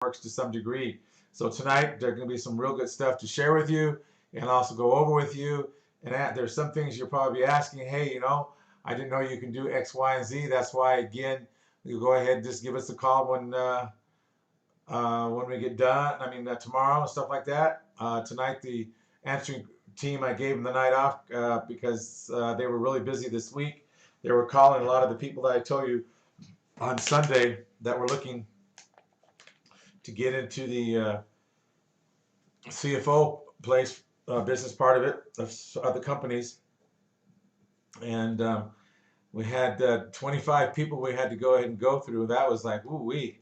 works to some degree. So tonight there's going to be some real good stuff to share with you and also go over with you. And there's some things you'll probably be asking, hey, I didn't know you can do X, Y, and Z. That's why, again, you go ahead and just give us a call when we get done. I mean, tomorrow and stuff like that. Tonight, the answering team, I gave them the night off because they were really busy this week. They were calling a lot of the people that I told you on Sunday that were looking to get into the CFO place, business part of it, of the companies. And we had 25 people we had to go ahead and go through. That was like, ooh wee.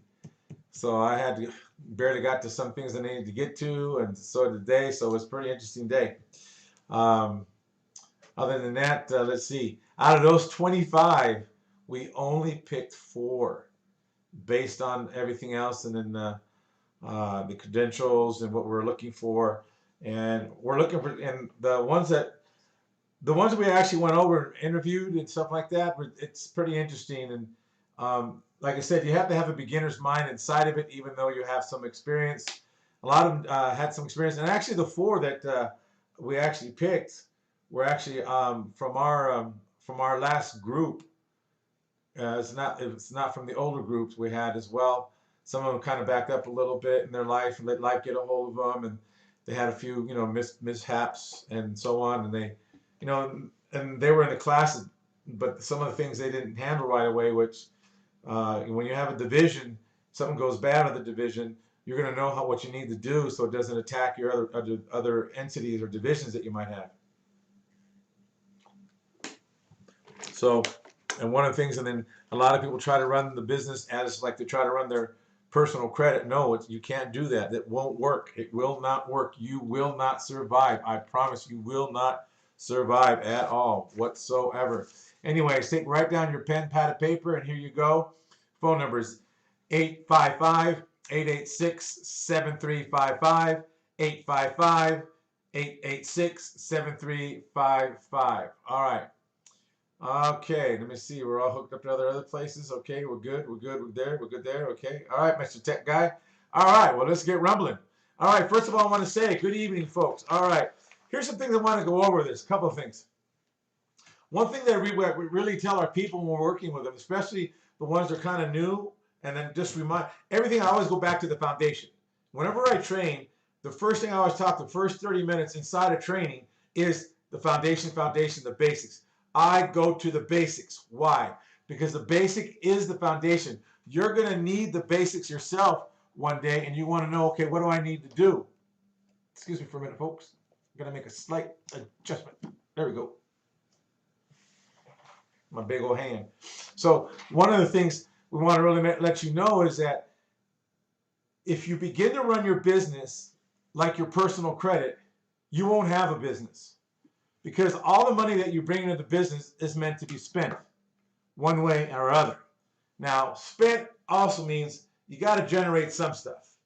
So I had to barely got to some things I needed to get to, and so did they. So it was a pretty interesting day. Other than that, let's see. Out of those 25, we only picked 4 based on everything else, and then the credentials and what we're looking for. And we're looking for, and the ones that we actually went over and interviewed and stuff like that, it's pretty interesting. And like I said, you have to have a beginner's mind inside of it, even though you have some experience. A lot of them had some experience, and actually the 4 that we actually picked were actually from our last group. It's not from the older groups we had as well. Some of them kind of backed up a little bit in their life and let life get a hold of them, and they had a few mishaps and so on, and they and they were in the classes, but some of the things they didn't handle right away, which when you have a division, something goes bad with the division, you're going to know what you need to do so it doesn't attack your other entities or divisions that you might have. So, and one of the things, and then a lot of people try to run the business as like they try to run their personal credit. No, you can't do that. That won't work. It will not work. You will not survive. I promise you will not survive at all whatsoever. Anyways, write down your pen, pad, and paper, and here you go. Phone numbers 855-886-7355, 855-886-7355. All right. Okay, let me see. We're all hooked up to other places. Okay, we're good. We're good. We're there. We're good there. Okay. All right, Mr. Tech Guy. All right, well, let's get rumbling. All right, first of all, I want to say good evening, folks. All right, here's some things I want to go over this. A couple of things. One thing that we really tell our people when we're working with them, especially the ones that are kind of new, and then just remind everything, I always go back to the foundation. Whenever I train, the first thing I always talk, the first 30 minutes inside of training is the foundation, the basics. I go to the basics. Why? Because the basic is the foundation. You're going to need the basics yourself one day, and you want to know, okay, what do I need to do? Excuse me for a minute, folks. I'm going to make a slight adjustment. There we go. My big old hand. So one of the things we want to really let you know is that if you begin to run your business like your personal credit, you won't have a business. Because all the money that you bring into the business is meant to be spent one way or other. Now, spent also means you got to generate some stuff,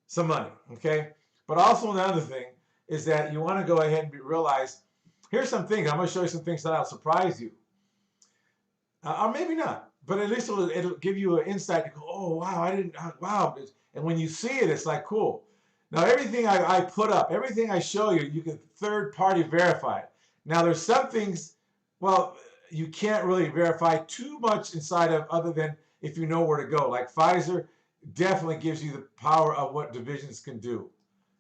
some money, okay? But also another thing is that you want to go ahead and realize, here's some things. I'm going to show you some things that'll surprise you. Or maybe not, but at least it'll give you an insight to go, oh, wow, wow. And when you see it, it's like, cool. Now, everything I put up, everything I show you, you can third-party verify it. Now, there's some things, well, you can't really verify too much inside of other than if you know where to go. Like Pfizer definitely gives you the power of what divisions can do.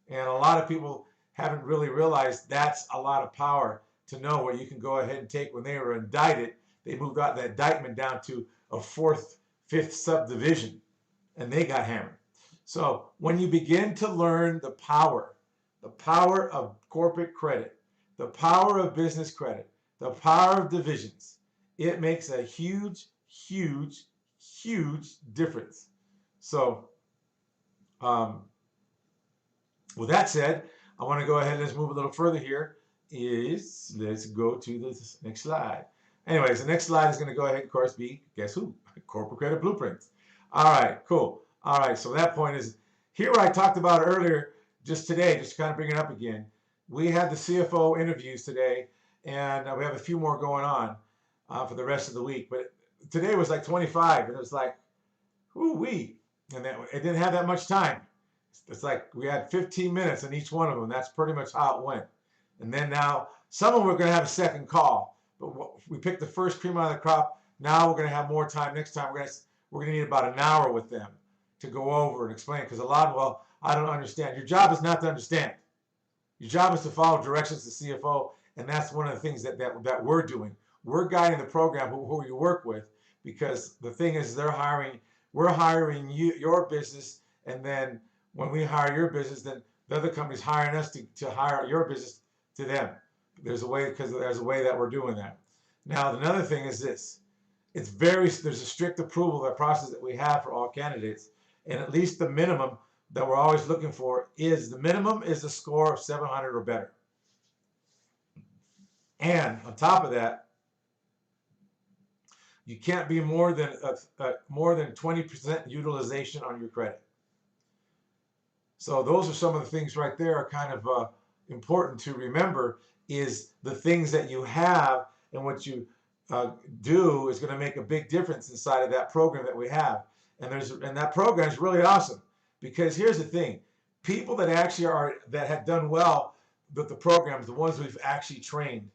And a lot of people haven't really realized that's a lot of power to know where you can go ahead and take. When they were indicted, they moved out the indictment down to a 4th, 5th subdivision, and they got hammered. So when you begin to learn the power of corporate credit, the power of business credit, the power of divisions, it makes a huge, huge, huge difference. So with that said, I want to go ahead and let's move a little further here. Let's go to the next slide. Anyways, the next slide is going to go ahead, of course, be, guess who? Corporate Credit Blueprints. All right, cool. All right, so that point is, here what I talked about earlier, just today, just to kind of bring it up again. We had the CFO interviews today, and we have a few more going on for the rest of the week. But today was like 25, and it was like, ooh-wee. And it didn't have that much time. It's like we had 15 minutes in each one of them. That's pretty much how it went. And then now, some of them we're going to have a second call, but we picked the first cream out of the crop. Now we're going to have more time. Next time we're going to need about an hour with them to go over and explain. Because a lot of, well, I don't understand. Your job is not to understand. Your job is to follow directions to CFO, and that's one of the things that we're doing. We're guiding the program who you work with, because the thing is we're hiring your business, and then when we hire your business, then the other company's hiring us to hire your business to them. There's a way that we're doing that. Now, another thing is this. There's a strict approval of the process that we have for all candidates, and at least the minimum that we're always looking for is a score of 700 or better. And on top of that, you can't be more than 20% utilization on your credit. So those are some of the things right there are kind of important to remember, is the things that you have and what you do is going to make a big difference inside of that program that we have. And that program is really awesome, because here's the thing. People that have done well with the programs, the ones we've actually trained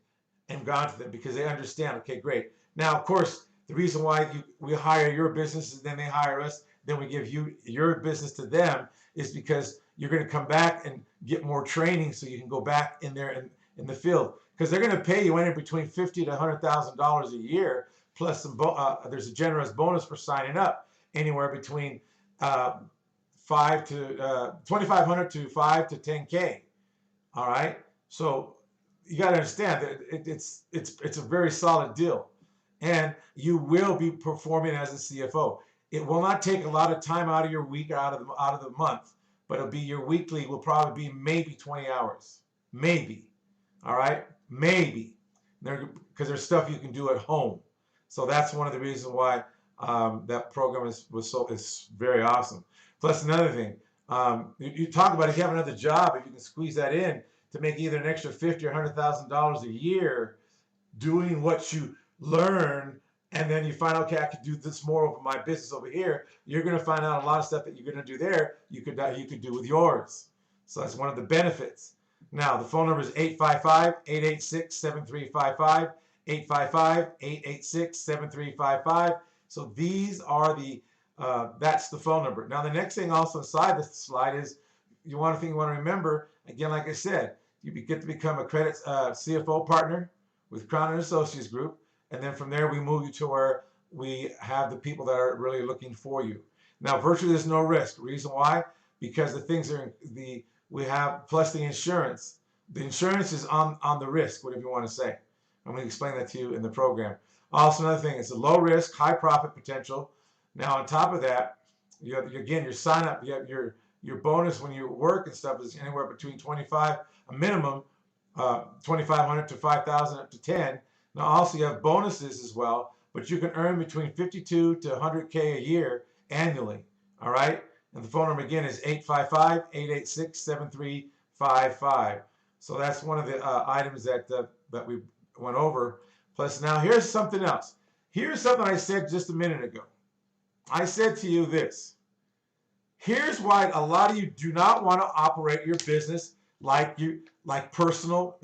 and gone to them, because they understand, okay, great. Now, of course, the reason why we hire your business and then they hire us, then we give your business to them, is because you're going to come back and get more training so you can go back in there in the field, because they're going to pay you anywhere between $50,000 to $100,000 a year, plus there's a generous bonus for signing up, anywhere between $2,500 to $5 to $10K. All right, so you got to understand that it's a very solid deal, and you will be performing as a CFO. It will not take a lot of time out of your week or out of the month, but it'll be your weekly will probably be maybe 20 hours, maybe. All right, maybe, because there's stuff you can do at home. So that's one of the reasons why that program is very awesome. Plus another thing, you talk about if you have another job, if you can squeeze that in to make either an extra $50,000 or $100,000 a year doing what you learn, and then you find out, okay, I could do this more over my business over here. You're going to find out a lot of stuff that you're going to do there you could do with yours. So that's one of the benefits. Now, the phone number is 855-886-7355, 855-886-7355. So these are that's the phone number. Now, the next thing also inside this slide is you want to remember, again, like I said, you get to become a credit CFO partner with Crown and Associates Group. And then from there, we move you to where we have the people that are really looking for you. Now, virtually there's no risk. Reason why? Because the things we have, plus the insurance. The insurance is on the risk, whatever you want to say. I'm going to explain that to you in the program. Also, another thing, it's a low risk, high profit potential. Now, on top of that, your sign up, you have your bonus when you work and stuff is anywhere between a minimum, 2,500 to 5,000 up to 10. Now, also you have bonuses as well, but you can earn between 52 to 100K a year annually. All right. And the phone number again is 855-886-7355. So that's one of the items that we went over. Plus, now here's something else. Here's something I said just a minute ago. I said to you this. Here's why a lot of you do not want to operate your business like your personal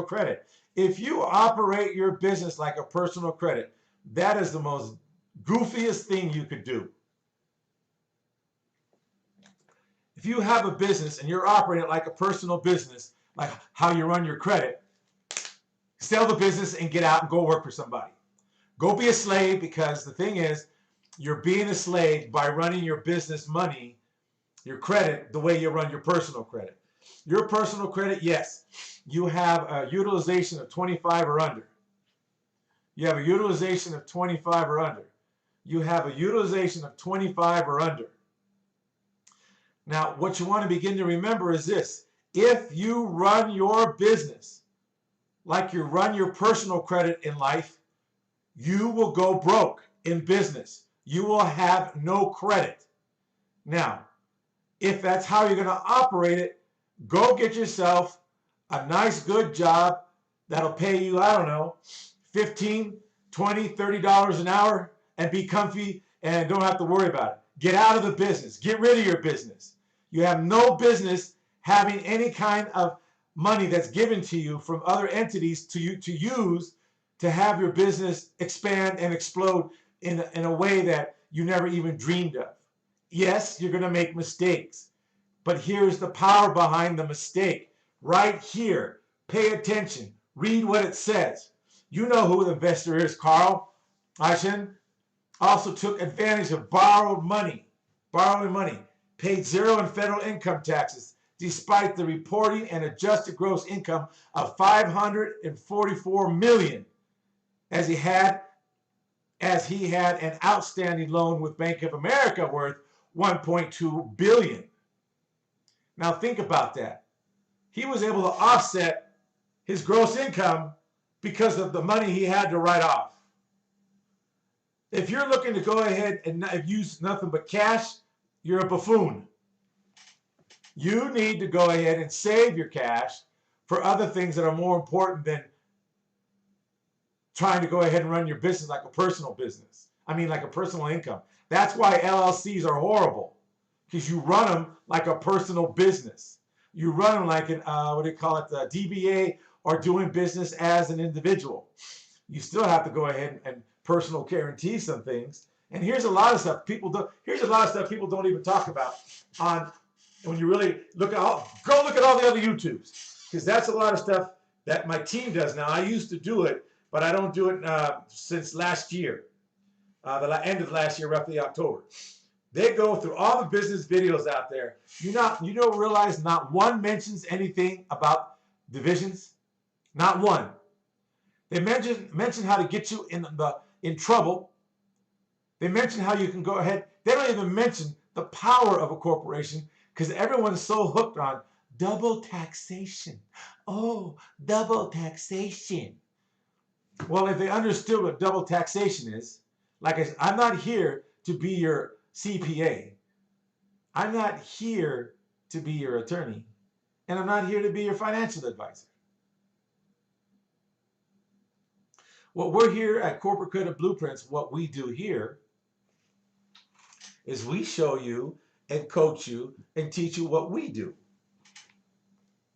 credit. If you operate your business like a personal credit, that is the most goofiest thing you could do. If you have a business and you're operating it like a personal business, like how you run your credit, sell the business and get out and go work for somebody. Go be a slave, because the thing is, you're being a slave by running your business money, your credit, the way you run your personal credit. Your personal credit, yes, you have a utilization of 25 or under. You have a utilization of 25 or under. You have a utilization of 25 or under. Now, what you want to begin to remember is this. If you run your business like you run your personal credit in life, you will go broke in business. You will have no credit. Now, if that's how you're going to operate it, go get yourself a nice, good job that'll pay you, I don't know, $15, $20, $30 an hour, and be comfy and don't have to worry about it. Get out of the business. Get rid of your business. You have no business having any kind of money that's given to you from other entities to use to have your business expand and explode in a way that you never even dreamed of. Yes, you're going to make mistakes, but here's the power behind the mistake. Right here. Pay attention. Read what it says. You know who the investor is, Carl Icahn. Also took advantage of borrowing money, paid zero in federal income taxes, despite the reporting and adjusted gross income of $544 million, as he had an outstanding loan with Bank of America worth $1.2 billion. Now think about that. He was able to offset his gross income because of the money he had to write off. If you're looking to go ahead and use nothing but cash, you're a buffoon. You need to go ahead and save your cash for other things that are more important than trying to go ahead and run your business like a personal business. I mean, like a personal income. That's why LLCs are horrible, because you run them like a personal business. You run them like an, what do you call it, the DBA, or doing business as an individual. You still have to go ahead and personal guarantee some things. And here's a lot of stuff people don't even talk about on when you really go look at all the other YouTubes, because that's a lot of stuff that my team does now. I used to do it, but I don't do it since last year, the end of last year, roughly October. They go through all the business videos out there. You don't realize not one mentions anything about divisions, not one. They mention how to get you in trouble. They mention how you can go ahead. They don't even mention the power of a corporation, because everyone's so hooked on double taxation. Oh, double taxation. Well, if they understood what double taxation is, like I said, I'm not here to be your CPA. I'm not here to be your attorney. And I'm not here to be your financial advisor. What we're here at Corporate Credit Blueprints, what we do here is we show you and coach you and teach you what we do.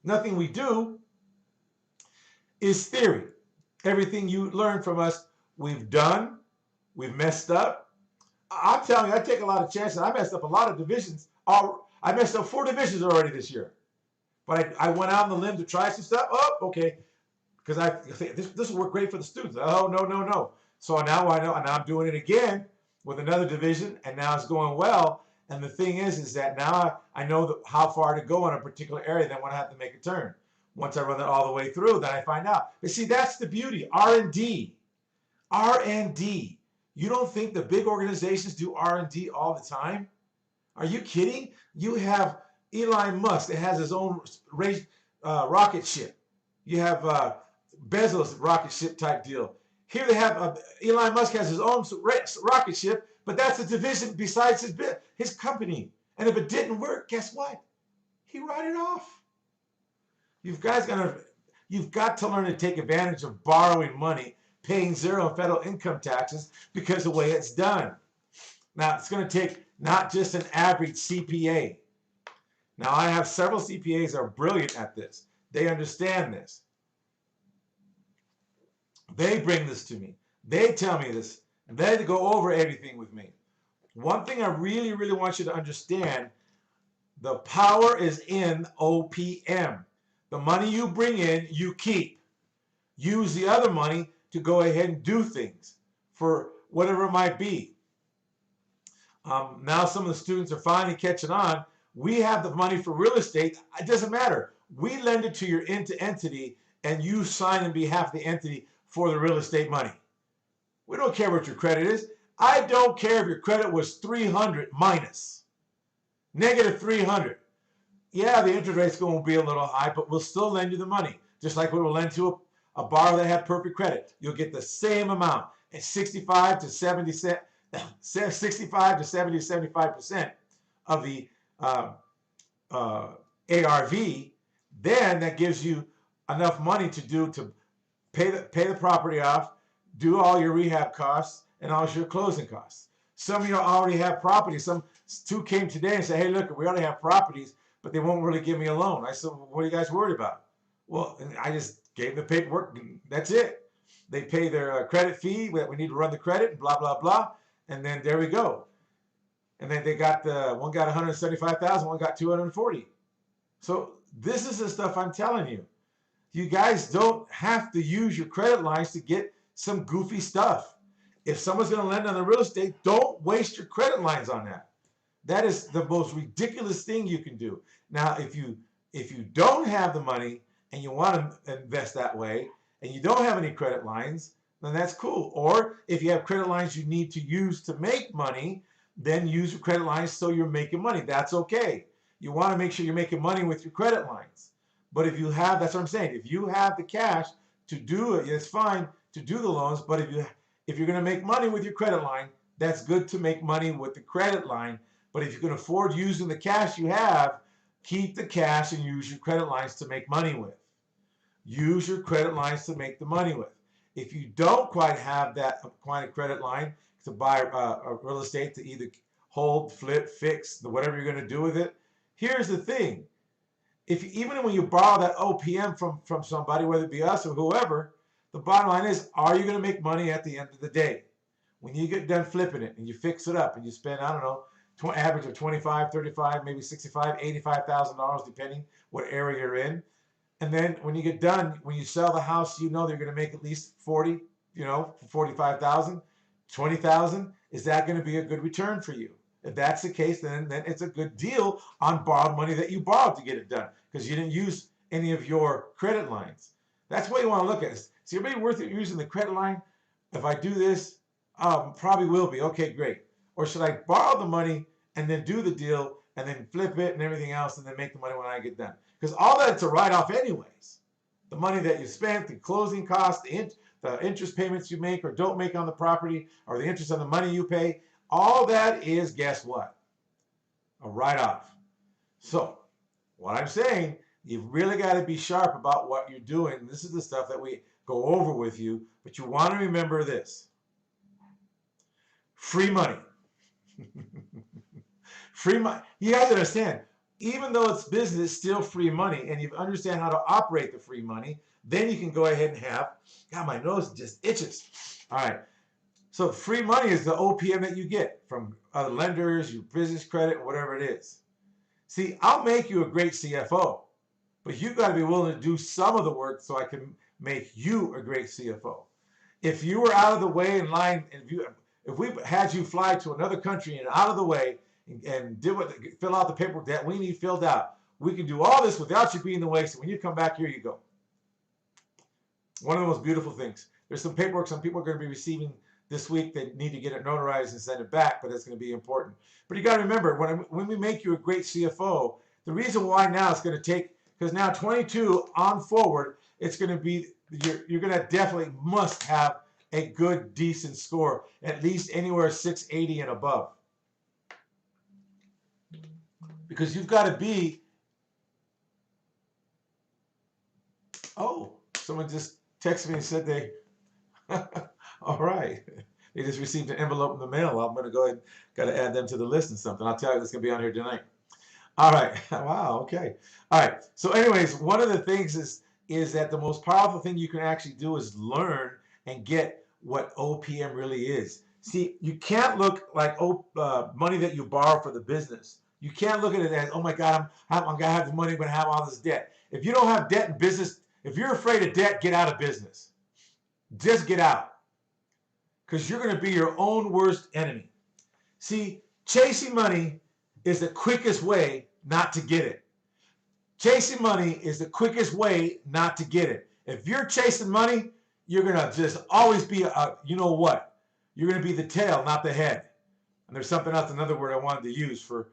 Nothing we do is theory. Everything you learn from us, we've done, we've messed up. I'm telling you, I take a lot of chances. I messed up a lot of divisions. I messed up 4 divisions already this year. But I went out on the limb to try some stuff. Oh, okay. Because I think this will work great for the students. Oh, no. So now I know, and I'm doing it again with another division, and now it's going well. And the thing is that now I know how far to go in a particular area, then when I have to make a turn. Once I run it all the way through, then I find out. But see, that's the beauty. R&D. R&D. You don't think the big organizations do R&D all the time? Are you kidding? You have Elon Musk that has his own rocket ship. You have Bezos rocket ship type deal. Here they have Elon Musk has his own rocket ship, but that's a division besides his company. And if it didn't work, guess what? He wrote it off. You've got to learn to take advantage of borrowing money, paying zero federal income taxes, because the way it's done. Now, it's going to take not just an average CPA. Now, I have several CPAs that are brilliant at this. They understand this. They bring this to me. They tell me this. They go over everything with me. One thing I really, really want you to understand, the power is in OPM. The money you bring in, you keep. Use the other money to go ahead and do things for whatever it might be. Now some of the students are finally catching on. We have the money for real estate. It doesn't matter. We lend it to your entity, and you sign on behalf of the entity for the real estate money. We don't care what your credit is. I don't care if your credit was 300 minus, negative 300. Yeah, the interest rate's going to be a little high, but we'll still lend you the money. Just like we will lend to a borrower that had perfect credit. You'll get the same amount, and 65 to 70, 75% of the ARV. Then that gives you enough money to pay the property off, do all your rehab costs and all your closing costs. Some of you already have property. Some two came today and said, hey, look, we already have properties, but they won't really give me a loan. I said, well, what are you guys worried about? Well, and I just gave them the paperwork, and that's it. They pay their credit fee that we need to run the credit and blah, blah, blah. And then there we go. And then they got one got 175,000, one got 240. So this is the stuff I'm telling you. You guys don't have to use your credit lines to get some goofy stuff. If someone's going to lend on the real estate, don't waste your credit lines on that. That is the most ridiculous thing you can do. Now, if you don't have the money and you want to invest that way and you don't have any credit lines, then that's cool. Or if you have credit lines you need to use to make money, then use your credit lines so you're making money. That's okay. You want to make sure you're making money with your credit lines. But if you have, that's what I'm saying, if you have the cash to do it, it's fine to do the loans. But if you're going to make money with your credit line, that's good to make money with the credit line. But if you can afford using the cash you have, keep the cash and use your credit lines to make money with. Use your credit lines to make the money with. If you don't quite have that kind of credit line to buy a real estate to either hold, flip, fix, whatever you're going to do with it, here's the thing. Even when you borrow that OPM from somebody, whether it be us or whoever, the bottom line is, are you going to make money at the end of the day? When you get done flipping it and you fix it up and you spend, I don't know, average of 25, 35, maybe 65, $85,000, depending what area you're in. And then when you get done, when you sell the house, you know they're going to make at least 40, 45,000, 20,000. Is that going to be a good return for you? If that's the case, then it's a good deal on borrowed money that you borrowed to get it done because you didn't use any of your credit lines. That's what you want to look at. Is it really worth it using the credit line? If I do this, probably will be. Okay, great. Or should I borrow the money and then do the deal and then flip it and everything else and then make the money when I get done? Because all that's a write-off anyways. The money that you spent, the closing costs, the interest payments you make or don't make on the property, or the interest on the money you pay, all that is, guess what? A write-off. So what I'm saying, you've really got to be sharp about what you're doing. This is the stuff that we go over with you, but you want to remember this. Free money. Free money. You guys understand, even though it's business, it's still free money, and you understand how to operate the free money, then you can go ahead and have, God, my nose just itches. All right. So free money is the OPM that you get from other lenders, your business credit, whatever it is. See, I'll make you a great CFO, but you've got to be willing to do some of the work so I can make you a great CFO. If you were out of the way in line, if we had you fly to another country and out of the way and fill out the paperwork that we need filled out, we can do all this without you being in the way. So when you come back, here you go. One of the most beautiful things. There's some paperwork some people are going to be receiving this week. They need to get it notarized and send it back, but that's going to be important. But you got to remember, when we make you a great CFO, the reason why now it's going to take, because now 22 on forward, it's going to be, you're going to definitely must have a good, decent score, at least anywhere 680 and above. Because you've got to be, oh, someone just texted me and said they, all right. They just received an envelope in the mail. I'm going to go ahead and got to add them to the list and something. I'll tell you, that's going to be on here tonight. All right. Wow. Okay. All right. So anyways, one of the things is that the most powerful thing you can actually do is learn and get what OPM really is. See, you can't look like money that you borrow for the business. You can't look at it as, oh my God, I'm going to have the money, I'm going to have all this debt. If you don't have debt in business, if you're afraid of debt, get out of business. Just get out. Because you're going to be your own worst enemy. See, chasing money is the quickest way not to get it. Chasing money is the quickest way not to get it. If you're chasing money, you're going to just always be, you know what? You're going to be the tail, not the head. And there's something else, another word I wanted to use for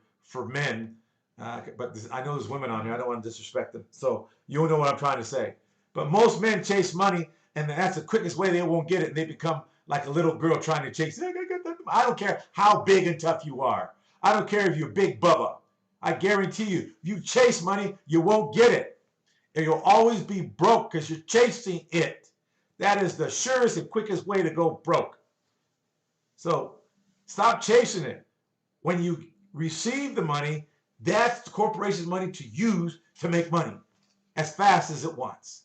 men. But I know there's women on here. I don't want to disrespect them. So you'll know what I'm trying to say. But most men chase money, and that's the quickest way they won't get it. And they become like a little girl trying to chase. I don't care how big and tough you are. I don't care if you're Big Bubba. I guarantee you, if you chase money, you won't get it. And you'll always be broke because you're chasing it. That is the surest and quickest way to go broke. So stop chasing it. When you receive the money. That's the corporation's money to use to make money as fast as it wants.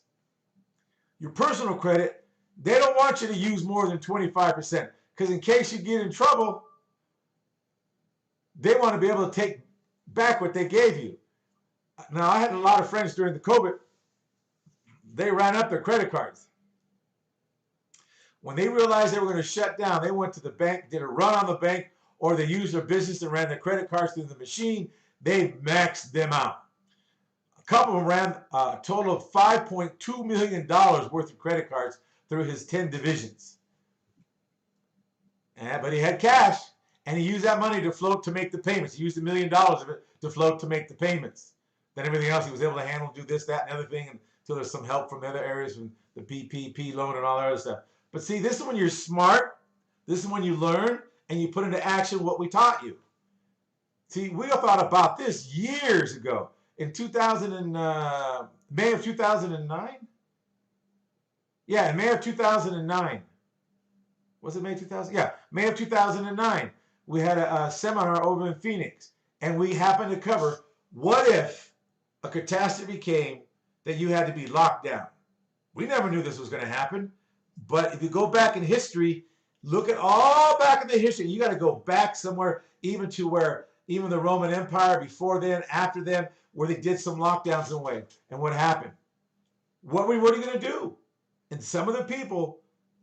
Your personal credit, they don't want you to use more than 25% because in case you get in trouble, they want to be able to take back what they gave you. Now, I had a lot of friends during the COVID. They ran up their credit cards. When they realized they were going to shut down, they went to the bank, did a run on the bank, or they used their business and ran their credit cards through the machine. They maxed them out. A couple of them ran a total of $5.2 million worth of credit cards through his 10 divisions. But he had cash, and he used that money to float to make the payments. He used $1 million of it to float to make the payments. Then everything else he was able to handle, do this, that, and other thing, until there's some help from the other areas, from the PPP loan and all that other stuff. But see, this is when you're smart. This is when you learn and you put into action what we taught you. See, we all thought about this years ago. In May of 2009? Yeah, in May of 2009. Was it May 2000? Yeah, May of 2009. We had a seminar over in Phoenix, and we happened to cover what if a catastrophe came that you had to be locked down. We never knew this was going to happen. But if you go back in history, look at all back in the history. You got to go back somewhere, even to where even the Roman Empire, before then, after them, where they did some lockdowns in a way. And what happened? What are you going to do? And some of the people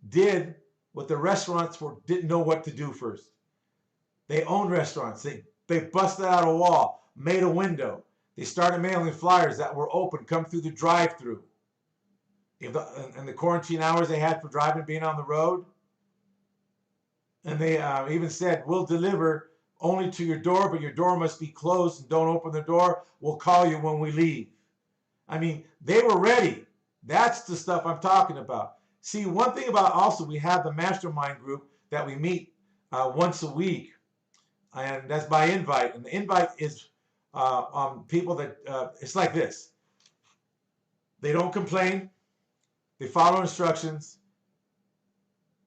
did what the restaurants didn't know what to do first. They owned restaurants. They busted out a wall, made a window. They started mailing flyers that were open, come through the drive-through. And the quarantine hours they had for driving, being on the road. And they even said, we'll deliver only to your door, but your door must be closed and don't open the door. We'll call you when we leave. I mean, they were ready. That's the stuff I'm talking about. See, one thing about also, we have the Mastermind Group that we meet once a week. And that's by invite. And the invite is people that, it's like this. They don't complain. They follow instructions.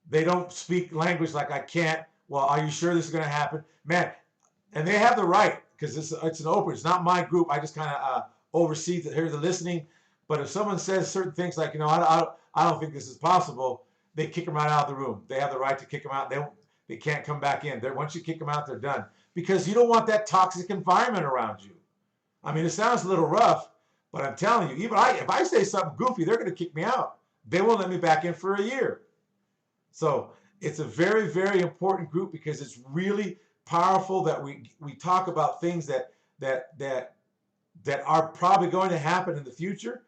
They don't speak language like I can't. Well, are you sure this is going to happen? Man, and they have the right, because it's an open. It's not my group. I just kind of oversee hear the listening. But if someone says certain things like, I don't think this is possible, they kick them right out of the room. They have the right to kick them out. They can't come back in. Once you kick them out, they're done. Because you don't want that toxic environment around you. I mean, it sounds a little rough, but I'm telling you, even if I say something goofy, they're going to kick me out. They won't let me back in for a year. So it's a very, very important group because it's really powerful that we talk about things that are probably going to happen in the future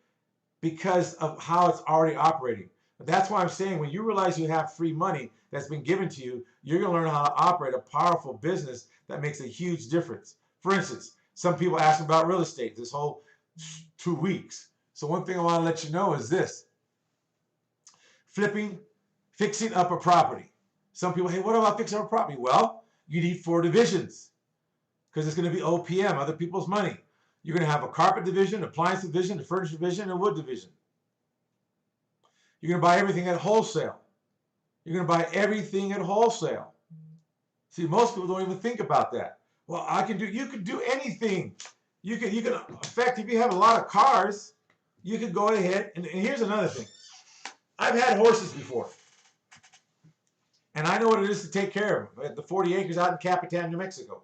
because of how it's already operating. But that's why I'm saying when you realize you have free money that's been given to you, you're going to learn how to operate a powerful business that makes a huge difference. For instance, some people ask about real estate this whole 2 weeks. So one thing I want to let you know is this. Fixing up a property. Some people, hey, what about fixing up a property? Well, you need 4 divisions because it's going to be OPM, other people's money. You're going to have a carpet division, appliance division, a furniture division, and a wood division. You're going to buy everything at wholesale. You're going to buy everything at wholesale. See, most people don't even think about that. Well, you can do anything. You can in fact, if you have a lot of cars, you could go ahead, and here's another thing. I've had horses before. And I know what it is to take care of them. The 40 acres out in Capitan, New Mexico.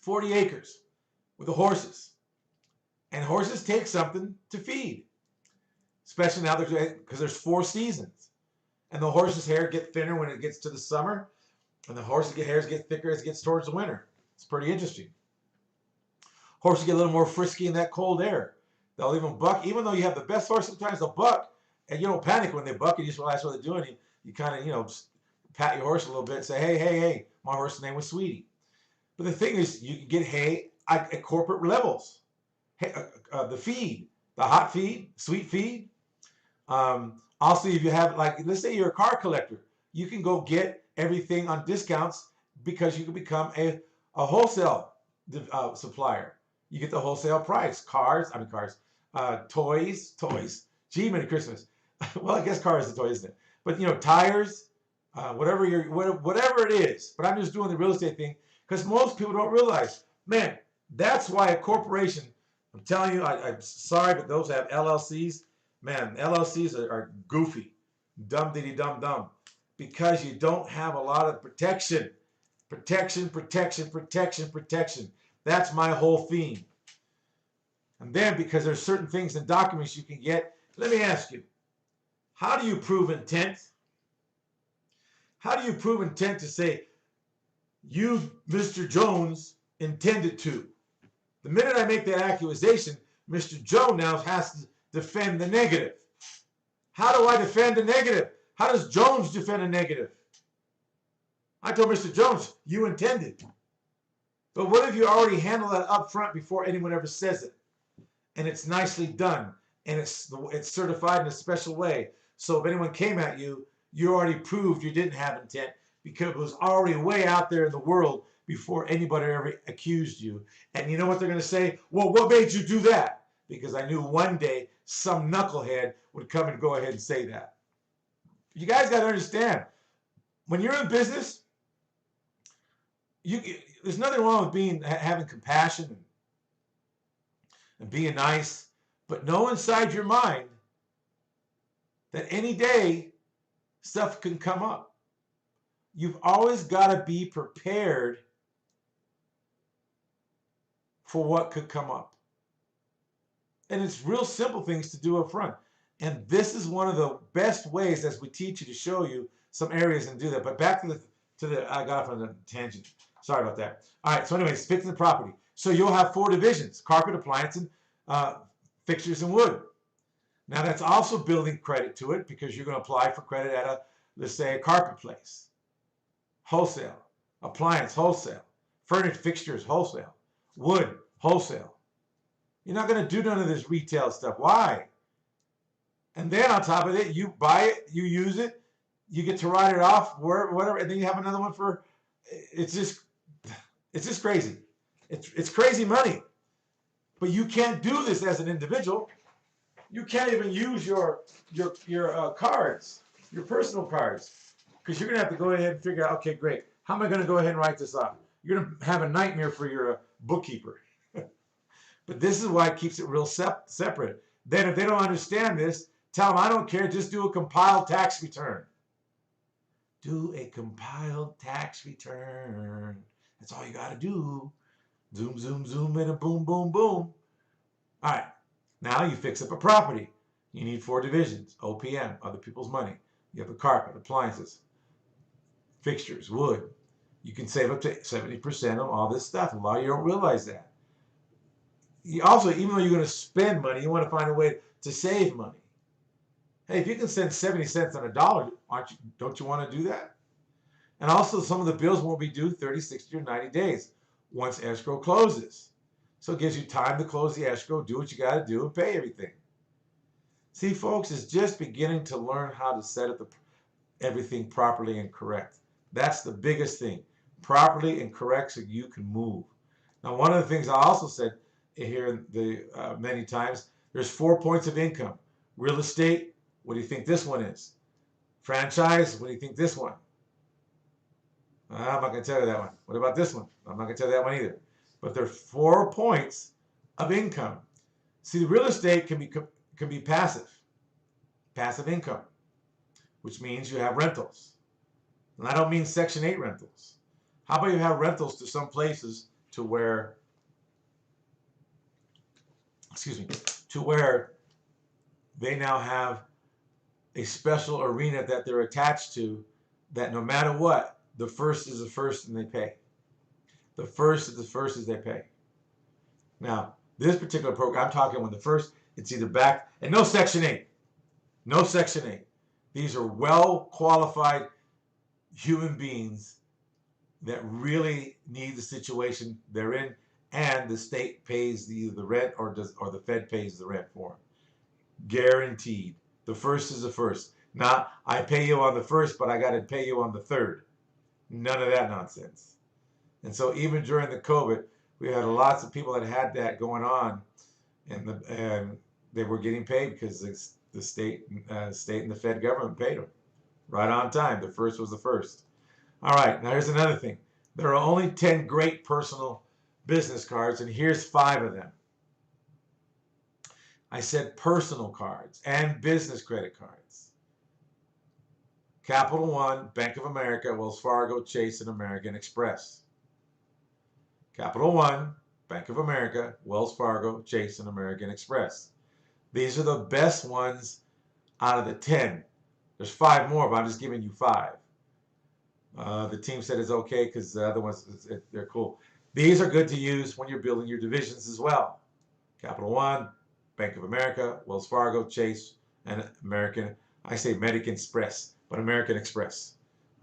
40 acres with the horses. And horses take something to feed. Especially now because there's 4 seasons. And the horse's hair get thinner when it gets to the summer. And the horse's hairs get thicker as it gets towards the winter. It's pretty interesting. Horses get a little more frisky in that cold air. They'll even buck. Even though you have the best horse, sometimes they'll buck. And you don't panic when they buck. You just realize what they're doing. You kind of, pat your horse a little bit and say, hey, my horse's name was Sweetie. But the thing is, you can get hay at corporate levels. The feed, the hot feed, sweet feed. Also, if you have, let's say you're a car collector, you can go get everything on discounts because you can become a wholesale supplier. You get the wholesale price. Toys. Gee, Merry Christmas. Well, I guess car is a toy, isn't it? But, tires, whatever it is. But I'm just doing the real estate thing because most people don't realize, man, that's why a corporation, I'm telling you, I'm sorry, but those have LLCs, man, LLCs are goofy, dumb diddy dumb dumb, because you don't have a lot of protection. Protection, protection, protection, protection. That's my whole theme. And then because there's certain things and documents you can get, let me ask you, how do you prove intent? How do you prove intent to say, you, Mr. Jones, intended to? The minute I make that accusation, Mr. Jones now has to defend the negative. How do I defend the negative? How does Jones defend a negative? I told Mr. Jones, you intended. But what if you already handle that up front before anyone ever says it? And it's nicely done. And it's certified in a special way. So if anyone came at you, you already proved you didn't have intent because it was already way out there in the world before anybody ever accused you. And you know what they're going to say? Well, what made you do that? Because I knew one day some knucklehead would come and go ahead and say that. You guys got to understand, when you're in business, there's nothing wrong with having compassion and being nice, but know inside your mind that any day stuff can come up. You've always got to be prepared for what could come up. And it's real simple things to do up front. And this is one of the best ways as we teach you to show you some areas and do that. But back to the I got off on a tangent. Sorry about that. All right, so anyways, fixing the property. So you'll have 4 divisions: carpet, appliance, and fixtures and wood. Now that's also building credit to it because you're going to apply for credit at let's say a carpet place. Wholesale. Appliance, wholesale. Furniture, fixtures, wholesale. Wood, wholesale. You're not going to do none of this retail stuff. Why? And then on top of it, you buy it, you use it, you get to write it off, whatever, and then you have another one for, it's just crazy. It's crazy money. But you can't do this as an individual. You can't even use your cards, your personal cards, because you're going to have to go ahead and figure out, okay, great, how am I going to go ahead and write this off? You're going to have a nightmare for your bookkeeper. But this is why it keeps it real separate. Then if they don't understand this, tell them, I don't care, just do a compiled tax return. Do a compiled tax return. That's all you got to do. Zoom, zoom, zoom, and a boom, boom, boom. All right. Now you fix up a property. You need 4 divisions. OPM, other people's money. You have the carpet, appliances, fixtures, wood. You can save up to 70% on all this stuff. A lot of you don't realize that. You also, even though you're going to spend money, you want to find a way to save money. Hey, if you can spend 70 cents on a dollar, don't you want to do that? And also, some of the bills won't be due 30, 60, or 90 days once escrow closes. So it gives you time to close the escrow, do what you got to do, and pay everything. See, folks, it's just beginning to learn how to set up everything properly and correct. That's the biggest thing. Properly and correct so you can move. Now, one of the things I also said here many times, there's 4 points of income. Real estate, what do you think this one is? Franchise, what do you think this one? I'm not going to tell you that one. What about this one? I'm not going to tell you that one either. But there are 4 points of income. See, the real estate can be passive income, which means you have rentals. And I don't mean Section 8 rentals. How about you have rentals to some places to where they now have a special arena that they're attached to, that no matter what, the first is the first and they pay. The first is the first as they pay. Now, this particular program, I'm talking when the first, it's either back, and no Section 8. No Section 8. These are well-qualified human beings that really need the situation they're in, and the state pays either the rent or the Fed pays the rent for them. Guaranteed. The first is the first. Not, I pay you on the first, but I got to pay you on the third. None of that nonsense. And so even during the COVID, we had lots of people that had that going on, and they were getting paid because the state and the Fed government paid them. Right on time. The first was the first. All right, now here's another thing. There are only 10 great personal business cards, and here's 5 of them. I said personal cards and business credit cards. Capital One, Bank of America, Wells Fargo, Chase, and American Express. Capital One, Bank of America, Wells Fargo, Chase, and American Express. These are the best ones out of the 10. There's 5 more, but I'm just giving you 5. The team said it's okay because the other ones, they're cool. These are good to use when you're building your divisions as well. Capital One, Bank of America, Wells Fargo, Chase, and American, I say American Express, but American Express.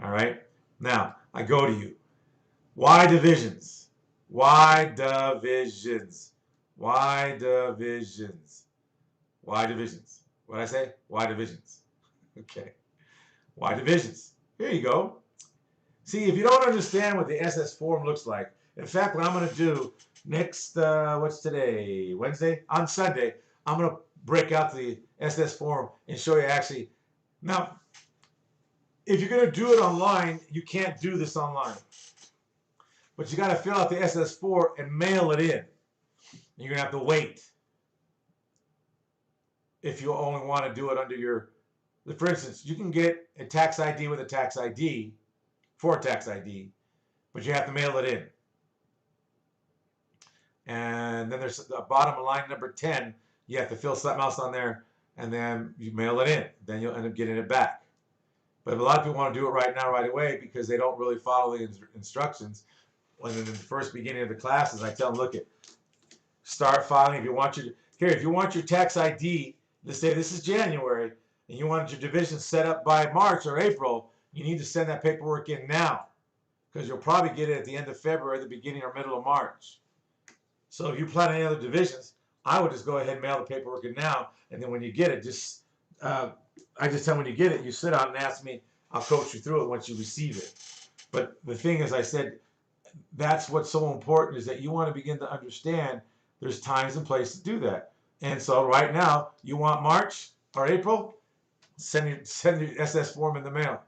All right? Now, I go to you. Why divisions? Why divisions? Why divisions? Why divisions? What did I say? Why divisions? Okay. Why divisions? Here you go. See, if you don't understand what the SS form looks like, in fact, what I'm going to do next, what's today? Wednesday? On Sunday, I'm going to break out the SS form and show you actually. Now, if you're going to do it online, you can't do this online. But you got to fill out the SS4 and mail it in. You're going to have to wait. If you only want to do it under your, for instance, you can get a tax ID with a tax ID, for a tax ID, but you have to mail it in. And then there's a bottom line number 10. You have to fill something else on there, and then you mail it in. Then you'll end up getting it back. But a lot of people want to do it right now, right away, because they don't really follow the instructions. When in the first beginning of the classes, I tell them, look, start filing. If you want your tax ID, let's say this is January, and you want your division set up by March or April, you need to send that paperwork in now, because you'll probably get it at the end of February, the beginning or middle of March. So if you plan any other divisions, I would just go ahead and mail the paperwork in now, and then when you get it, I just tell them when you get it, you sit down and ask me. I'll coach you through it once you receive it. But the thing is, I said, that's what's so important, is that you want to begin to understand there's times and places to do that. And so right now, you want March or April, send your SS form in the mail.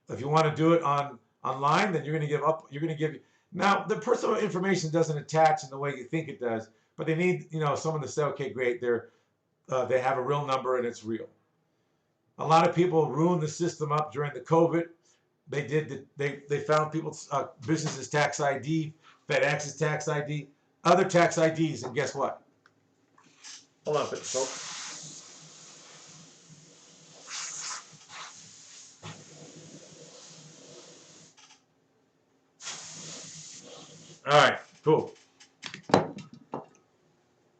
If you want to do it online, then you're going to give. Now, the personal information doesn't attach in the way you think it does, but they need, someone to say, okay, great, they have a real number and it's real. A lot of people ruined the system up during the COVID. They found people's businesses tax ID, FedEx's tax ID, other tax IDs, and guess what? Hold on, folks. All right, cool.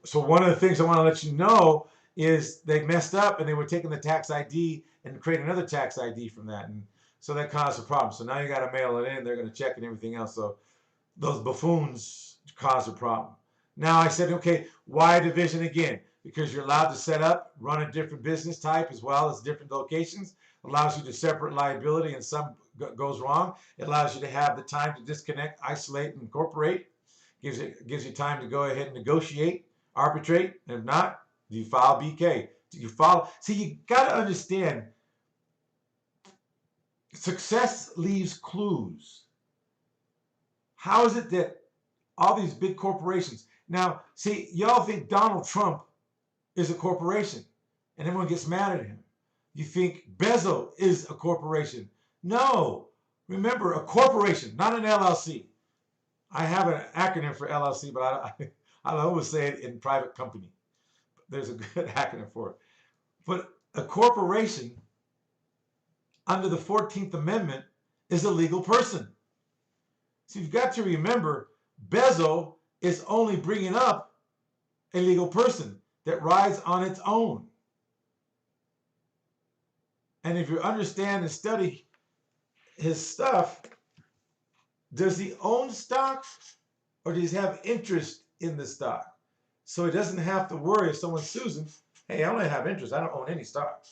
So one of the things I want to let you know is they messed up and they were taking the tax ID and creating another tax ID from that, and so that caused a problem. So now you got to mail it in. They're going to check and everything else. So those buffoons caused a problem. Now I said, okay, why division again? Because you're allowed to set up, run a different business type as well as different locations. Allows you to separate liability, and some goes wrong. It allows you to have the time to disconnect, isolate, and incorporate. Gives you time to go ahead and negotiate, arbitrate, and if not, you file BK. You follow. See, you got to understand, success leaves clues. How is it that all these big corporations, now, see, y'all think Donald Trump is a corporation, and everyone gets mad at him. You think Bezos is a corporation. No. Remember, a corporation, not an LLC. I have an acronym for LLC, but I always say it in private company. There's a good acronym for it. But a corporation, under the 14th Amendment, is a legal person. So you've got to remember, Bezos is only bringing up a legal person that rides on its own. And if you understand and study his stuff, does he own stock or does he have interest in the stock? So he doesn't have to worry if someone sues him, hey, I only have interest, I don't own any stock.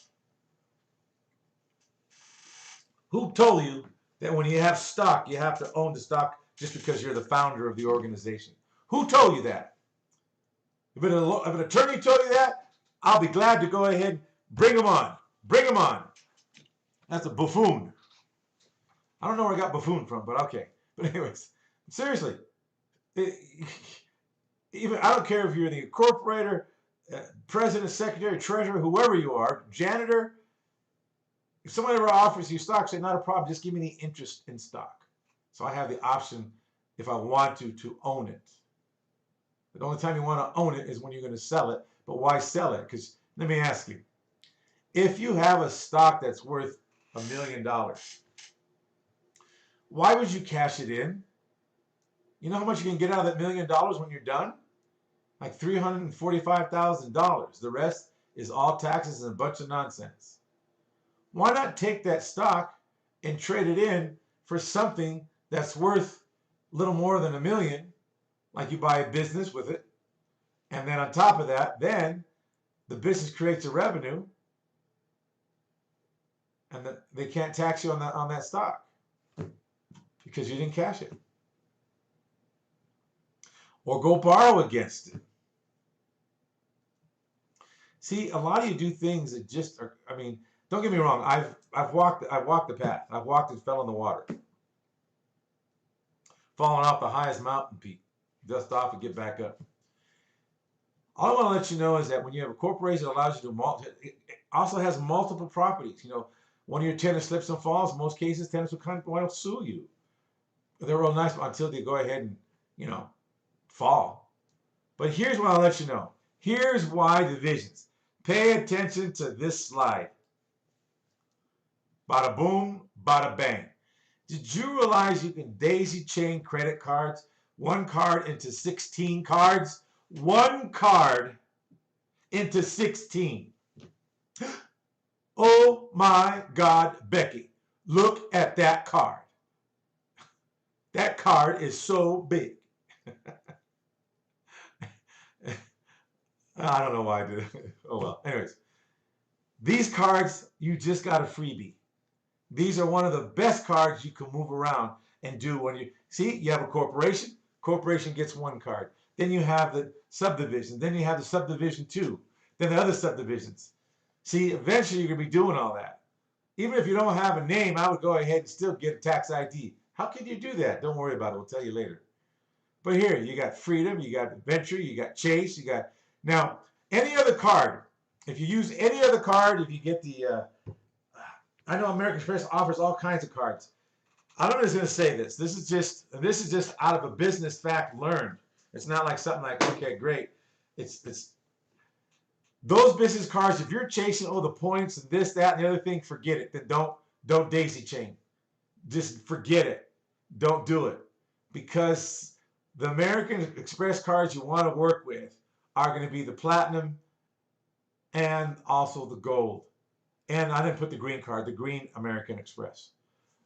Who told you that when you have stock, you have to own the stock just because you're the founder of the organization? Who told you that? If an attorney told you that, I'll be glad to go ahead and bring them on. Bring them on. That's a buffoon. I don't know where I got buffoon from, but okay. But anyways, seriously, it, even I don't care if you're the incorporator, president, secretary, treasurer, whoever you are, janitor. If someone ever offers you stock, say not a problem. Just give me the interest in stock, so I have the option if I want to own it. The only time you want to own it is when you're going to sell it. But why sell it? Because let me ask you, if you have a stock that's worth $1 million, why would you cash it in? You know how much you can get out of that $1 million when you're done? Like $345,000. The rest is all taxes and a bunch of nonsense. Why not take that stock and trade it in for something that's worth a little more than $1 million, like you buy a business with it, and then on top of that, then the business creates a revenue, and they can't tax you on that stock because you didn't cash it. Or go borrow against it. See, a lot of you do things that just are, I mean, don't get me wrong, I've walked the path. I've walked and fell in the water. Fallen off the highest mountain peak. Dust off and get back up. All I want to let you know is that when you have a corporation that allows you to it also has multiple properties. You know, one of your tenants slips and falls. In most cases, tenants will kind of want to sue you. They're real nice until they go ahead and, you know, fall. But here's what I'll let you know. Here's why divisions. Pay attention to this slide. Bada boom, bada bang. Did you realize you can daisy chain credit cards? One card into 16 cards. One card into 16. Oh my God, Becky. Look at that card. That card is so big. I don't know why I did it. Oh well. Anyways, these cards, you just got a freebie. These are one of the best cards you can move around and do when you see you have a corporation. Corporation gets one card. Then you have the subdivision. Then you have the subdivision 2. Then the other subdivisions. See, eventually you're going to be doing all that. Even if you don't have a name, I would go ahead and still get a tax ID. How can you do that? Don't worry about it. We'll tell you later. But here, you got Freedom, you got Venture, you got Chase, you got... Now, any other card, if you use any other card, if you get the... I know American Express offers all kinds of cards. I'm just going to say this. This is just out of a business fact learned. It's not like something like, okay, great. It's those business cards, if you're chasing, the points and this, that, and the other thing, forget it. Then don't daisy chain. Just forget it. Don't do it. Because the American Express cards you want to work with are going to be the platinum and also the gold. And I didn't put the green card, the green American Express.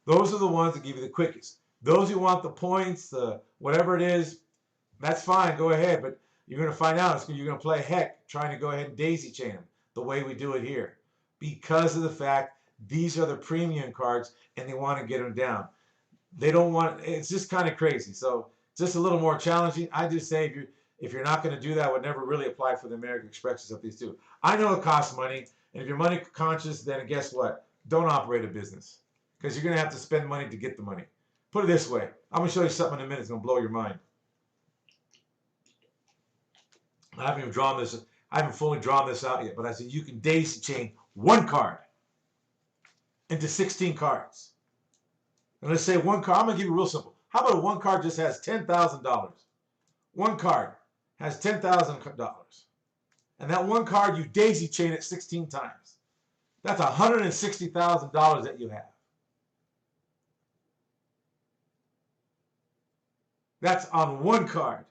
Those are the ones that give you the quickest. Those who want the points, the whatever it is, that's fine. Go ahead. But you're going to find out you're going to play heck trying to go ahead and daisy chain them the way we do it here. Because of the fact these are the premium cards and they want to get them down. They don't want, it's just kind of crazy. So just a little more challenging. I just say if you're not going to do that, I would never really apply for the American Expresses of these two. I know it costs money. And if you're money conscious, then guess what? Don't operate a business. Because you're going to have to spend money to get the money. Put it this way. I'm going to show you something in a minute that's going to blow your mind. I haven't even drawn this. I haven't fully drawn this out yet. But I said you can daisy chain one card into 16 cards. And let's say one card. I'm going to give you real simple. How about one card just has $10,000? One card has $10,000. And that one card, you daisy chain it 16 times. That's $160,000 that you have. That's on one card.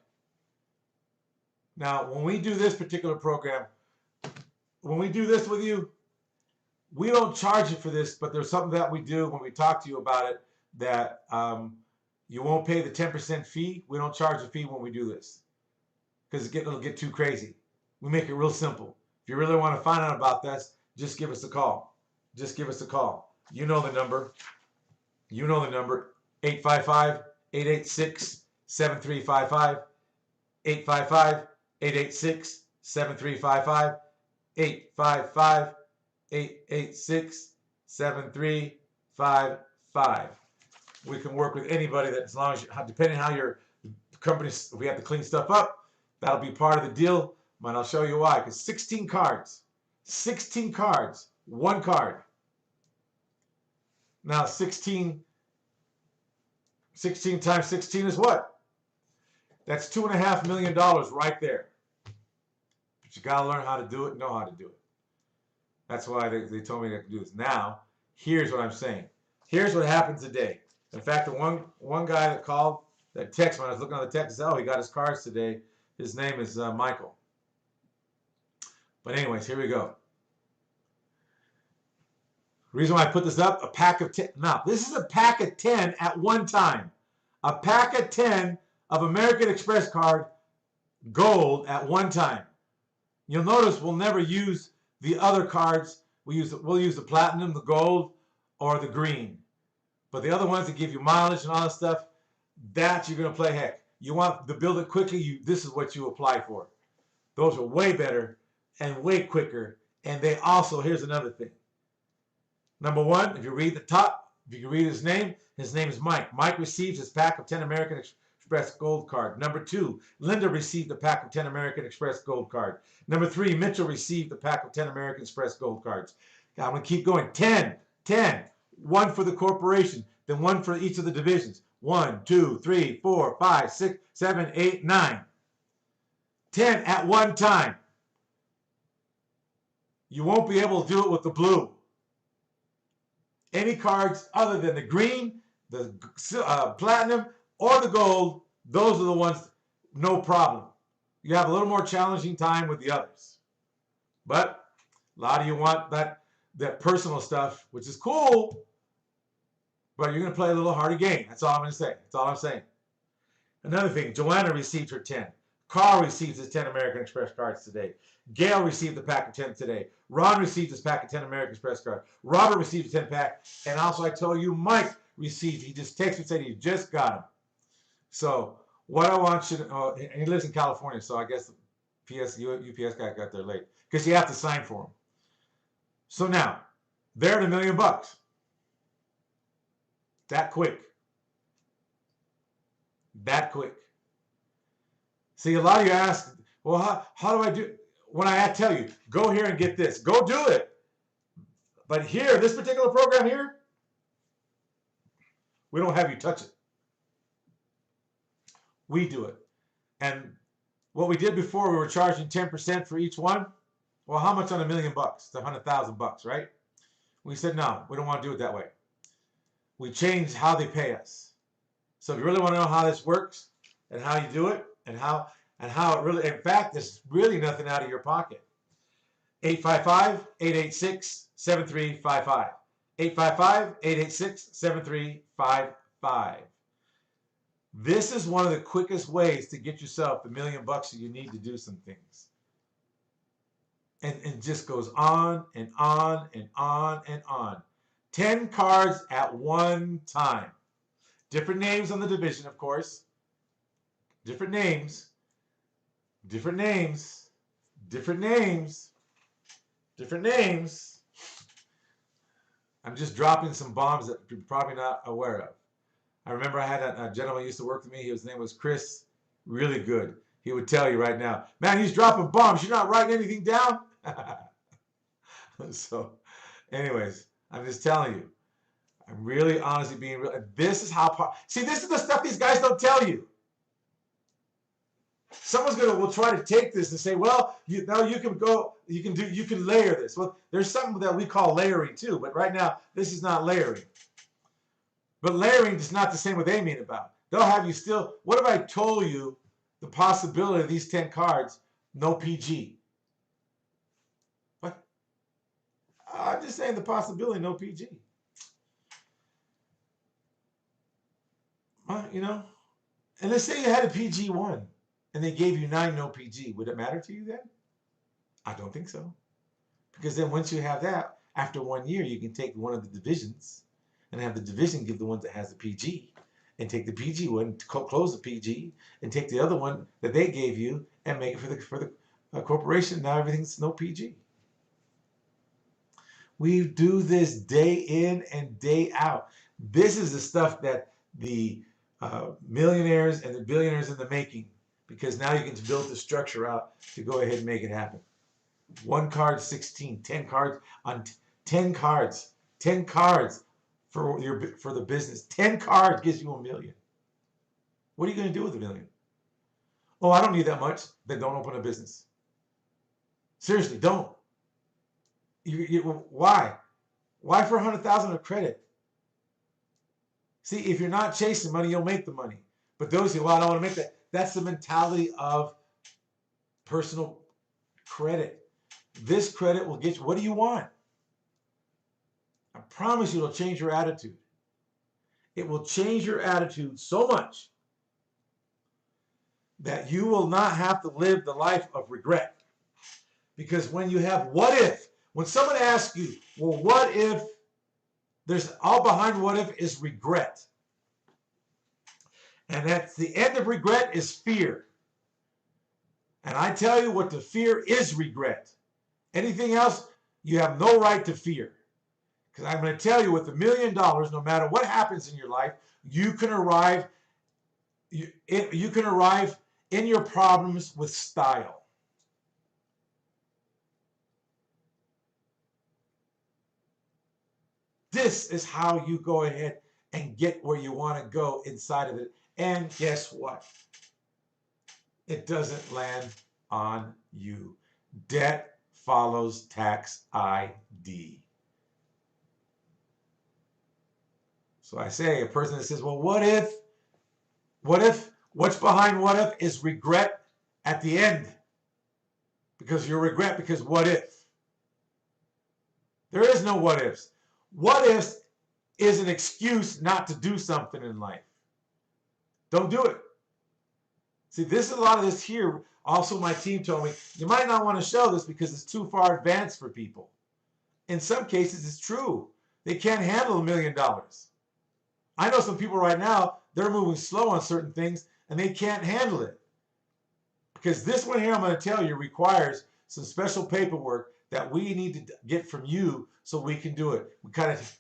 Now, when we do this particular program, when we do this with you, we don't charge you for this, but there's something that we do when we talk to you about it that you won't pay the 10% fee. We don't charge a fee when we do this because it'll get too crazy. We make it real simple. If you really want to find out about this, just give us a call. Just give us a call. You know the number. You know the number. 855-886-7355. 855-886-7355. 855-886-7355. 7355. We can work with anybody that, as long as, depending on how your company, if we have to clean stuff up, that'll be part of the deal. And I'll show you why. Because 16 cards, 16 cards, one card. Now 16 times 16 is what? That's $2.5 million right there. But you got to learn how to do it, know how to do it. That's why they told me I could do this. Now, here's what I'm saying. Here's what happens today. In fact, the one guy that called, that text, when I was looking on the text, said, oh, he got his cards today. His name is Michael. But anyways, here we go. The reason why I put this up, a pack of 10. Now, this is a pack of 10 at one time. A pack of 10 of American Express card gold at one time. You'll notice we'll never use the other cards. We'll use the platinum, the gold, or the green. But the other ones that give you mileage and all that stuff, that you're going to play heck. You want to build it quickly, this is what you apply for. Those are way better and way quicker. And they also, here's another thing. Number one, if you read the top, if you can read his name is Mike. Mike receives his pack of 10 American Express Gold card. Number two, Linda received a pack of 10 American Express Gold card. Number three, Mitchell received a pack of 10 American Express Gold cards. I'm going to keep going. 10. One for the corporation, then one for each of the divisions. 1, 2, 3, 4, 5, 6, 7, 8, 9. 10 at one time. You won't be able to do it with the blue. Any cards other than the green, the platinum, or the gold, those are the ones, no problem. You have a little more challenging time with the others. But a lot of you want that personal stuff, which is cool, but you're going to play a little harder game. That's all I'm going to say. That's all I'm saying. Another thing, Joanna received her 10. Carl receives his 10 American Express cards today. Gail received the pack of 10 today. Ron received his pack of 10 American Express cards. Robert received a 10 pack. And also I told you Mike received. He just texted me and said he just got them. So what I want you to, and he lives in California, so I guess the UPS guy got there late. Because you have to sign for him. So now, they're at $1 million. That quick. That quick. See, a lot of you ask, well, how do I do? When I tell you, go here and get this. Go do it. But here, this particular program here, we don't have you touch it. We do it. And what we did before, we were charging 10% for each one. Well, how much on $1 million? It's $100,000, right? We said, no, we don't want to do it that way. We changed how they pay us. So if you really want to know how this works and how you do it and how it really, in fact, there's really nothing out of your pocket. 855-886-7355. 855-886-7355. This is one of the quickest ways to get yourself the $1 million that you need to do some things. And it just goes on and on and on and on. 10 cards at one time. Different names on the division, of course. Different names. Different names. Different names. Different names. I'm just dropping some bombs that you're probably not aware of. I remember I had a gentleman who used to work with me. His name was Chris. Really good. He would tell you right now, man, he's dropping bombs. You're not writing anything down? So, anyways, I'm just telling you. I'm really honestly being real. This is how, see, this is the stuff these guys don't tell you. Someone's will try to take this and say, well, you can layer this. Well, there's something that we call layering too, but right now, this is not layering. But layering is not the same what they mean about. They'll have you still, what if I told you the possibility of these 10 cards, no PG? What? I'm just saying the possibility, no PG. You know? And let's say you had a PG 1 and they gave you 9 no PG. Would it matter to you then? I don't think so. Because then once you have that, after 1 year, you can take one of the divisions and have the division give the one that has the PG and take the PG one, close the PG, and take the other one that they gave you and make it for the corporation. Now everything's no PG. We do this day in and day out. This is the stuff that the millionaires and the billionaires in the making, because now you can build the structure out to go ahead and make it happen. 1 card, 16, 10 cards on 10 cards, 10 cards for the business. 10 cards gives you $1 million. What are you going to do with $1 million? Oh, I don't need that much. Then don't open a business. Seriously, don't. Why? Why for 100,000 of credit? See, if you're not chasing money, you'll make the money. But those who, well, I don't want to make that. That's the mentality of personal credit. This credit will get you. What do you want? I promise you it'll change your attitude. It will change your attitude so much that you will not have to live the life of regret. Because when you have what if, when someone asks you, well, what if, there's all behind what if is regret. And that's the end of regret is fear. And I tell you what the fear is regret. Anything else, you have no right to fear. Because I'm going to tell you with $1 million, no matter what happens in your life, you can arrive in your problems with style. This is how you go ahead and get where you want to go inside of it. And guess what? It doesn't land on you. Debt follows tax ID. So I say, a person that says, well, what if, what's behind what if is regret at the end. Because you're regret because what if? There is no what ifs. What ifs is an excuse not to do something in life. Don't do it. See, this is a lot of this here. Also, my team told me, you might not want to show this because it's too far advanced for people. In some cases, it's true. They can't handle $1 million. I know some people right now, they're moving slow on certain things, and they can't handle it. Because this one here, I'm going to tell you, requires some special paperwork that we need to get from you so we can do it.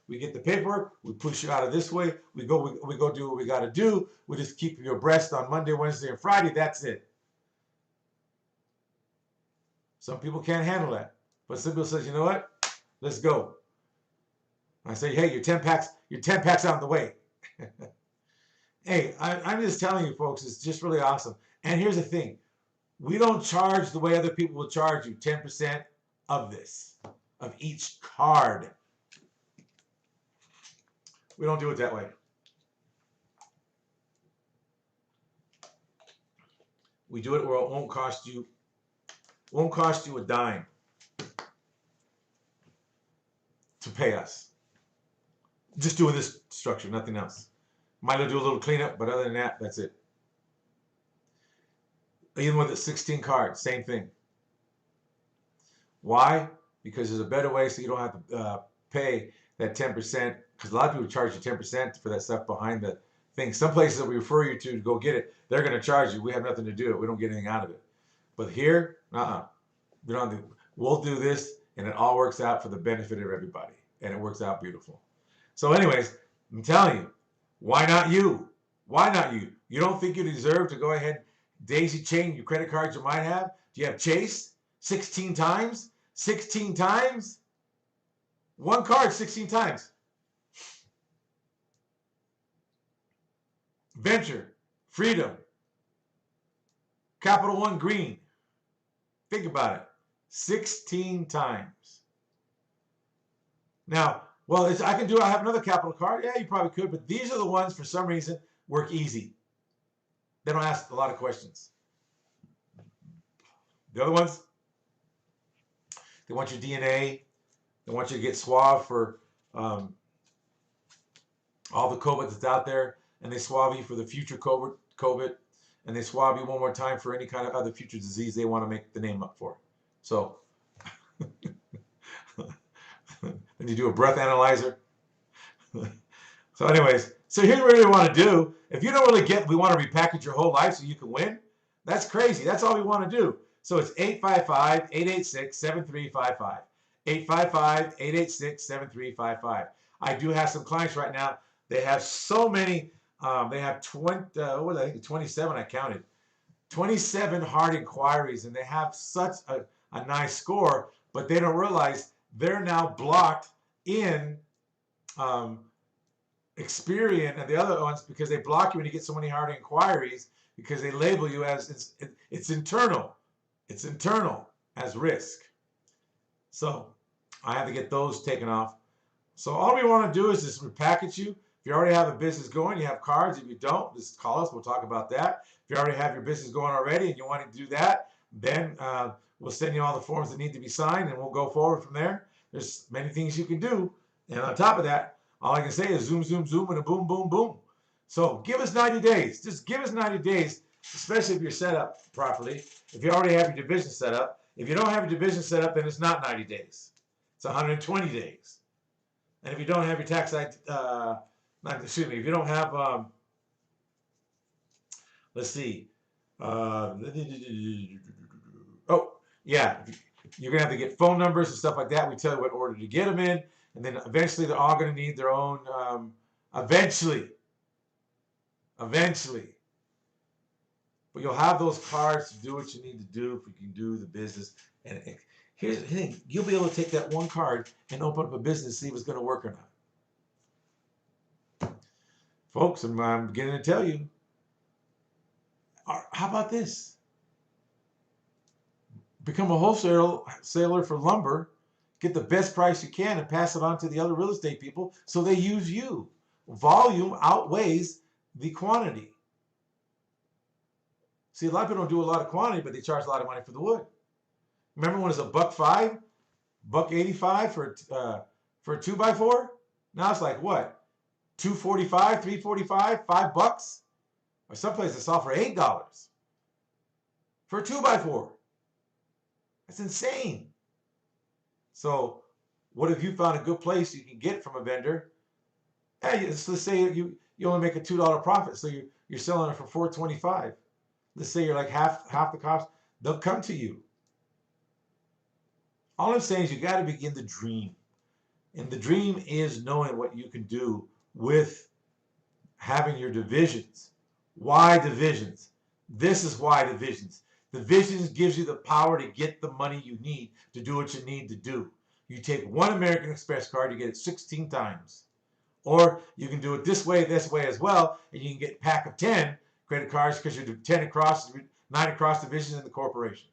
We get the paperwork, we push you out of this way, we go do what we got to do. We just keep you abreast on Monday, Wednesday, and Friday. That's it. Some people can't handle that. But some people says, you know what? Let's go. I say, hey, you're 10 packs out of the way. Hey, I'm just telling you, folks, it's just really awesome. And here's the thing. We don't charge the way other people will charge you, 10% of this, of each card. We don't do it that way. We do it where it won't cost you a dime to pay us. Just doing this structure, nothing else. Might do a little cleanup, but other than that, that's it. Even with the 16 cards, same thing. Why? Because there's a better way so you don't have to pay that 10%. Because a lot of people charge you 10% for that stuff behind the thing. Some places that we refer you to go get it, they're going to charge you. We have nothing to do. We don't get anything out of it. But here, we don't do. We'll do this, and it all works out for the benefit of everybody. And it works out beautiful. So anyways, I'm telling you, why not you? Why not you? You don't think you deserve to go ahead, daisy chain your credit cards you might have? Do you have Chase 16 times? 16 times? One card 16 times. Venture, Freedom, Capital One Green. Think about it. 16 times. Now, well, I have another Capital card. Yeah, you probably could, but these are the ones, for some reason, work easy. They don't ask a lot of questions. The other ones, they want your DNA. They want you to get swabbed for all the COVID that's out there, and they swab you for the future COVID, and they swab you one more time for any kind of other future disease they want to make the name up for. So, then you do a breath analyzer. So anyways, so here's what we want to do. If you don't really get, we want to repackage your whole life so you can win. That's crazy. That's all we want to do. So it's 855-886-7355. 855-886-7355. I do have some clients right now. They have so many. They have 20, what was I think 27 I counted. 27 hard inquiries, and they have such a nice score, but they don't realize they're now blocked in Experian and the other ones because they block you when you get so many hard inquiries because they label you as it's internal. It's internal as risk. So I have to get those taken off. So all we want to do is just repackage you. If you already have a business going, you have cards. If you don't, just call us. We'll talk about that. If you already have your business going already and you want to do that, then we'll send you all the forms that need to be signed and we'll go forward from there. There's many things you can do. And on top of that, all I can say is zoom, zoom, zoom, and a boom, boom, boom. So give us 90 days. Just give us 90 days, especially if you're set up properly. If you already have your division set up. If you don't have your division set up, then it's not 90 days. It's 120 days. And if you don't have your tax ID, excuse me, if you don't have, let's see, oh, yeah, you're going to have to get phone numbers and stuff like that. We tell you what order to get them in. And then eventually they're all going to need their own, eventually. But you'll have those cards to do what you need to do if you can do the business. And here's the thing. You'll be able to take that one card and open up a business, see if it's going to work or not. Folks, I'm beginning to tell you. How about this? Become a wholesaler for lumber. Get the best price you can and pass it on to the other real estate people so they use you. Volume outweighs the quantity. See, a lot of people don't do a lot of quantity, but they charge a lot of money for the wood. Remember when it was $1.05, $1.85 for a 2x4? Now it's like what? $2.45, $3.45, $5? Or some places it's all for $8 for a 2x4. That's insane. So what if you found a good place you can get from a vendor? Hey, let's say you only make a $2 profit, so you're selling it for $4.25. Let's say you're like half the cost. They'll come to you. All I'm saying is you got to begin to dream. And the dream is knowing what you can do with having your divisions. Why divisions? This is why divisions. Divisions gives you the power to get the money you need to do what you need to do. You take one American Express card, you get it 16 times. Or you can do it this way as well, and you can get a pack of 10 credit cards because you do 10 across, 9 across divisions in the corporation.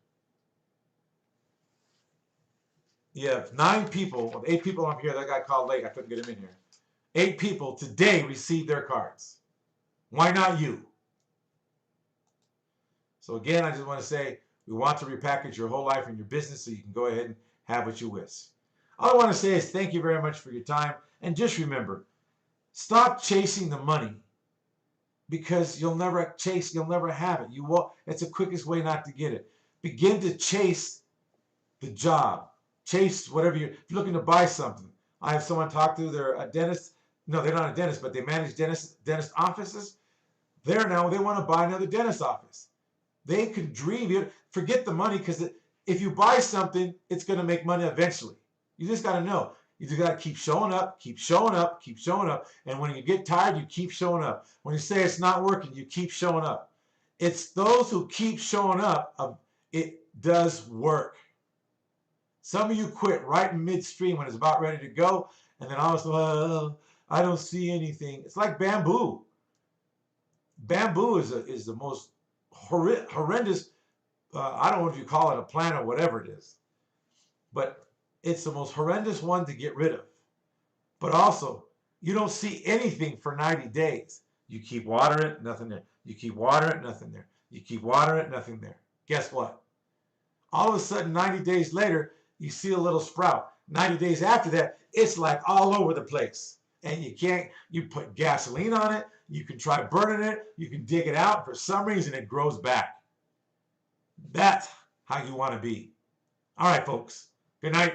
You have 9 people, 8 people up here. That guy called late. I couldn't get him in here. 8 people today received their cards. Why not you? So again, I just want to say we want to repackage your whole life and your business so you can go ahead and have what you wish. All I want to say is thank you very much for your time. And just remember, stop chasing the money because you'll never have it. You won't. It's the quickest way not to get it. Begin to chase the job. Chase whatever if you're looking to buy something. I have someone talk to their dentist. No, they're not a dentist, but they manage dentist offices. They want to buy another dentist office. They can dream. Forget the money because if you buy something, it's going to make money eventually. You just got to know. You just got to keep showing up, keep showing up, keep showing up. And when you get tired, you keep showing up. When you say it's not working, you keep showing up. It's those who keep showing up, it does work. Some of you quit right in midstream when it's about ready to go. And then all of a sudden, I don't see anything. It's like bamboo. Bamboo is the most horrendous, I don't know if you call it a plant or whatever it is. But it's the most horrendous one to get rid of. But also, you don't see anything for 90 days. You keep watering it, nothing there. You keep watering it, nothing there. You keep watering it, nothing there. Guess what? All of a sudden, 90 days later, you see a little sprout. 90 days after that, it's like all over the place. And you put gasoline on it. You can try burning it. You can dig it out. For some reason, it grows back. That's how you want to be. All right, folks. Good night.